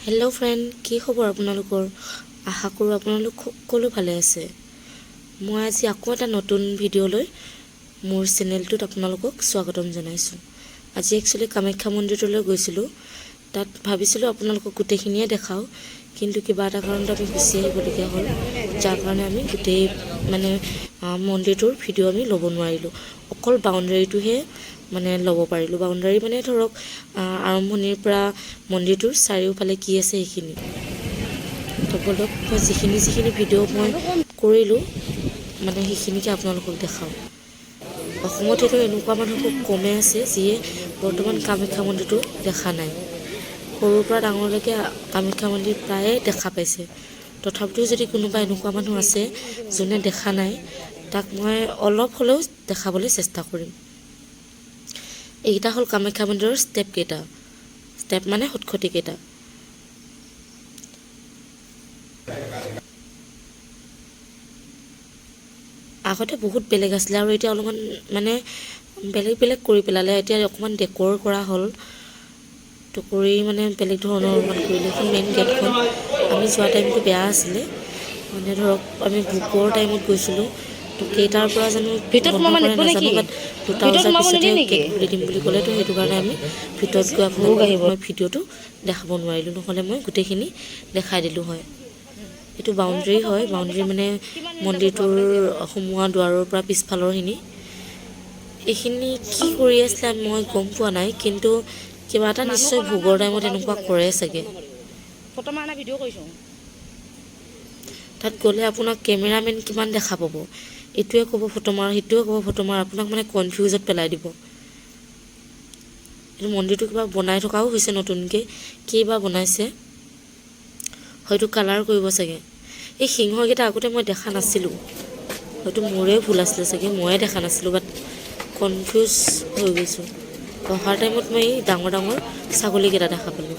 Hello' friend, কি খবৰ আপোনালোকৰ? আশা কৰোঁ আপোনালোক সকলো ভালে আছে। মই আজি আকৌ এটা নতুন ভিডিঅ' লৈ মোৰ চেনেলটোত আপোনালোকক স্বাগতম জনাইছোঁ। আজি একচুৱেলি কামাখ্যা মন্দিৰটোলৈ গৈছিলোঁ। তাত ভাবিছিলোঁ আপোনালোকক গোটেইখিনিয়ে দেখাওঁ, কিন্তু কিবা এটা কাৰণত আমি গুচি আহিবলগীয়া হ'ল, যাৰ কাৰণে আমি গোটেই মন্দিৰটোৰ ভিডিঅ' আমি ল'ব নোৱাৰিলোঁ। অকল বাউণ্ডেৰীটোহে ল'ব পাৰিলোঁ। বাউণ্ডাৰী ধৰক আৰম্ভণিৰ পৰা মন্দিৰটোৰ চাৰিওফালে কি আছে সেইখিনি। তো বলক মই যিখিনি ভিডিঅ' মই কৰিলোঁ সেইখিনিকে আপোনালোকক দেখাওঁ। অসমত এইটো এনেকুৱা মানুহ খুব কমেই আছে যিয়ে বৰ্তমান কামাখ্যা মন্দিৰটো দেখা নাই। সৰুৰ পৰা ডাঙৰলৈকে কামাখ্যা মন্দিৰ প্ৰায়ে দেখা পাইছে। তথাপিও যদি কোনোবা এনেকুৱা মানুহ আছে যোনে দেখা নাই, তাক মই অলপ হ'লেও দেখাবলৈ চেষ্টা কৰিম। এইকেইটা হ'ল কামাখ্যা মন্দিৰৰ ষ্টেপকেইটা। ষ্টেপ মানে খটখটিকেইটা। আগতে বহুত বেলেগ আছিলে আৰু এতিয়া অলপমান বেলেগ কৰি পেলালে। এতিয়া অকণমান ডেকৰ কৰা হ'ল। তো কৰি বেলেগ ধৰণৰ কৰিলে। এখন মেইন গেটখন আমি যোৱা টাইমটো বেয়া আছিলে। ধৰক আমি ভোকৰ টাইমত গৈছিলোঁ। তো কেইটাৰ পৰা জানো বন্ধ কৰে নাজানো, বাট 2টা বজাৰ পিছতহে গেট খুলি দিম বুলি ক'লে। তো সেইটো কাৰণে আমি ভিতৰত গৈ আপোনালোকক মই ভিডিঅ'টো দেখাব নোৱাৰিলোঁ, নহ'লে মই গোটেইখিনি দেখাই দিলোঁ হয়। এইটো বাউণ্ডেৰী হয়। বাউণ্ডেৰী মন্দিৰটোৰ সোমোৱা দুৱাৰৰ পৰা পিছফালৰখিনি। এইখিনি কি কৰি আছিলে মই গম পোৱা নাই, কিন্তু কিবা এটা নিশ্চয় ভোগৰ টাইমত এনেকুৱা কৰে চাগে। তাত গ'লে আপোনাক কেমেৰামেন কিমান দেখা পাব, এইটোৱে ক'ব ফটো মাৰ, সেইটোৱে ক'ব ফটো মাৰ, আপোনাক কনফিউজত পেলাই দিব। এইটো মন্দিৰটো কিবা বনাই থকাও হৈছে নতুনকৈ, কি বা বনাইছে, হয়তো কালাৰ কৰিব চাগে। এই সিংহকেইটা আগতে মই দেখা নাছিলোঁ, হয়তো মোৰে ভুল আছিলে চাগে, ময়ে দেখা নাছিলোঁ, বাট কনফিউজ হৈ গৈছোঁ। অহাৰ টাইমত মই এই ডাঙৰ ছাগলীকেইটা দেখা পালোঁ।